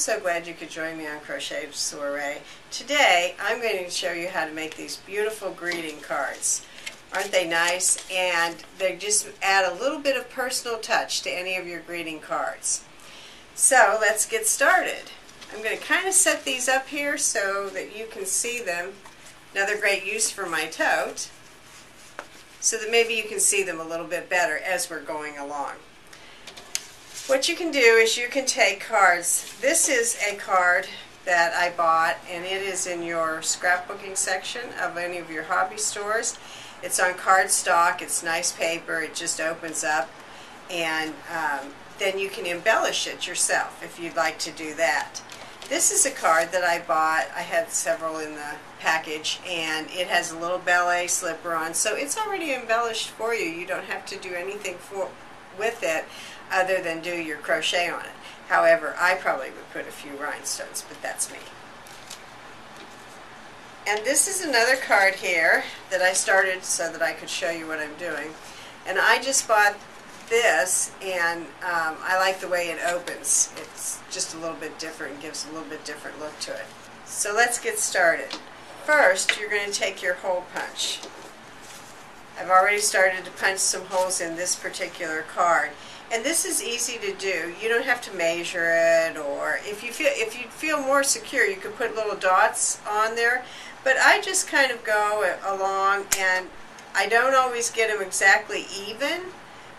so glad you could join me on Crochet Soiree. Today I'm going to show you how to make these beautiful greeting cards. Aren't they nice? And they just add a little bit of personal touch to any of your greeting cards. So let's get started. I'm going to kind of set these up here so that you can see them. Another great use for my tote, so that maybe you can see them a little bit better as we're going along. What you can do is you can take cards. This is a card that I bought, and it is in your scrapbooking section of any of your hobby stores. It's on cardstock. It's nice paper. It just opens up, and then you can embellish it yourself if you'd like to do that. This is a card that I bought. I had several in the package, and it has a little ballet slipper on, so it's already embellished for you. You don't have to do anything with it other than do your crochet on it. However, I probably would put a few rhinestones, but that's me. And this is another card here that I started so that I could show you what I'm doing. And I just bought this, and I like the way it opens. It's just a little bit different, gives a little bit different look to it. So let's get started. First, you're going to take your hole punch. I've already started to punch some holes in this particular card. And this is easy to do. You don't have to measure it, or if you feel more secure, you could put little dots on there. But I just kind of go along, and I don't always get them exactly even,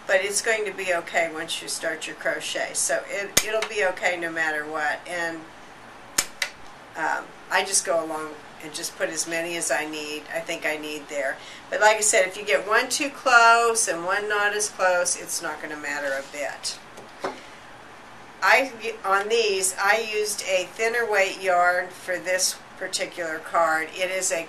but it's going to be okay once you start your crochet. So it'll be okay no matter what. And I just go along and just put as many as I think I need there. But like I said, if you get one too close and one not as close, it's not going to matter a bit. On these, I used a thinner weight yarn for this particular card. It is a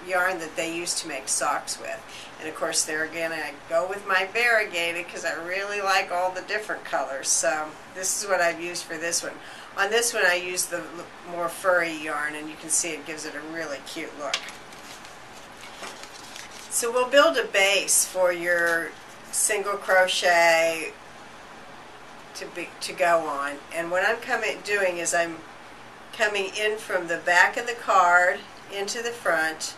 yarn that they used to make socks with. And of course, there again, I go with my variegated because I really like all the different colors. So this is what I've used for this one. On this one, I used the more furry yarn, and you can see it gives it a really cute look. So we'll build a base for your single crochet to go on. And what I'm doing is I'm coming in from the back of the card into the front,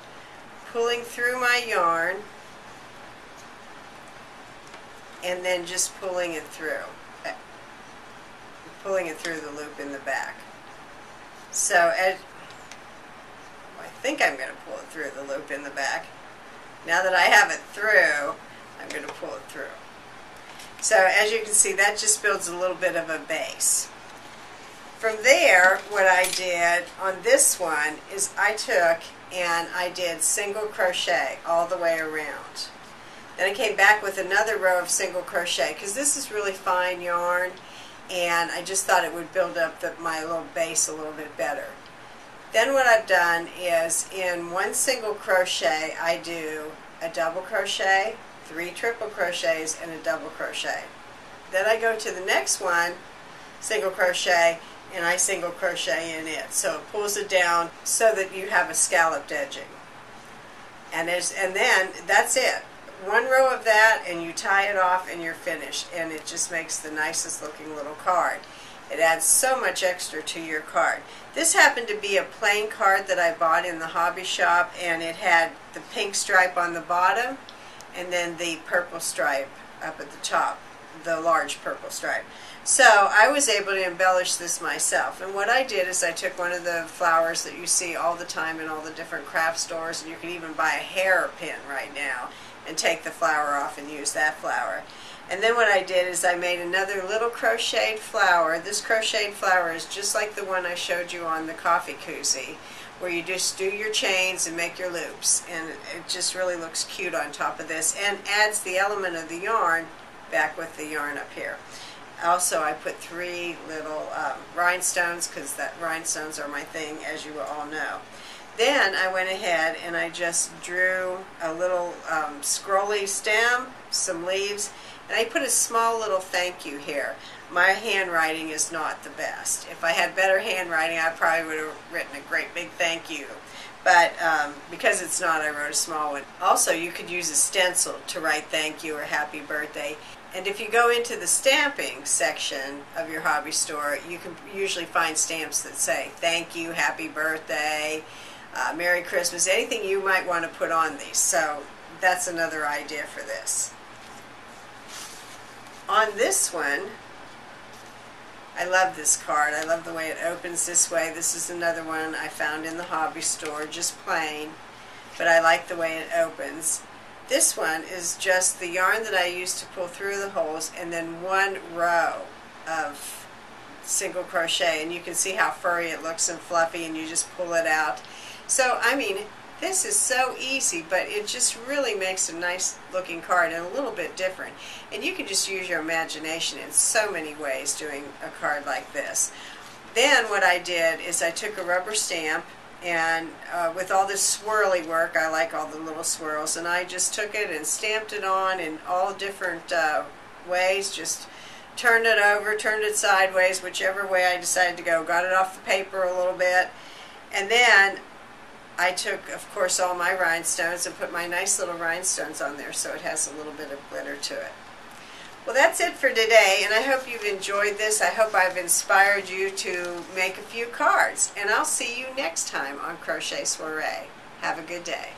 pulling through my yarn, and then just pulling it through the loop in the back. So I think I'm going to pull it through the loop in the back. Now that I have it through, I'm going to pull it through. So as you can see, that just builds a little bit of a base. From there, what I did on this one is I took and I did single crochet all the way around. Then I came back with another row of single crochet because this is really fine yarn, and I just thought it would build up my little base a little bit better. Then what I've done is in one single crochet I do a double crochet, 3 triple crochets, and a double crochet. Then I go to the next one, single crochet, and I single crochet in it. So it pulls it down so that you have a scalloped edging. And then that's it. One row of that, and you tie it off, and you're finished. And it just makes the nicest looking little card. It adds so much extra to your card. This happened to be a plain card that I bought in the hobby shop, and it had the pink stripe on the bottom and then the purple stripe up at the top, the large purple stripe. So I was able to embellish this myself. And what I did is I took one of the flowers that you see all the time in all the different craft stores, and you can even buy a hairpin right now, and take the flower off and use that flower. And then what I did is I made another little crocheted flower. This crocheted flower is just like the one I showed you on the coffee koozie, where you just do your chains and make your loops. And it just really looks cute on top of this and adds the element of the yarn back with the yarn up here. Also, I put 3 little rhinestones, because rhinestones are my thing, as you all know. Then I went ahead and I just drew a little scrolly stem, some leaves, and I put a small little thank you here. My handwriting is not the best. If I had better handwriting, I probably would have written a great big thank you. But because it's not, I wrote a small one. Also, you could use a stencil to write thank you or happy birthday. And if you go into the stamping section of your hobby store, you can usually find stamps that say thank you, happy birthday, Merry Christmas, anything you might want to put on these. So that's another idea for this. On this one, I love this card. I love the way it opens this way. This is another one I found in the hobby store, just plain, but I like the way it opens. This one is just the yarn that I used to pull through the holes and then one row of single crochet, and you can see how furry it looks and fluffy, and you just pull it out. So I mean, this is so easy, but it just really makes a nice looking card and a little bit different. And you can just use your imagination in so many ways doing a card like this. Then what I did is I took a rubber stamp, and with all this swirly work, I like all the little swirls, and I just took it and stamped it on in all different ways, just turned it over, turned it sideways, whichever way I decided to go, got it off the paper a little bit, and then I took, of course, all my rhinestones and put my nice little rhinestones on there so it has a little bit of glitter to it. Well, that's it for today, and I hope you've enjoyed this. I hope I've inspired you to make a few cards, and I'll see you next time on Crochet Soiree. Have a good day.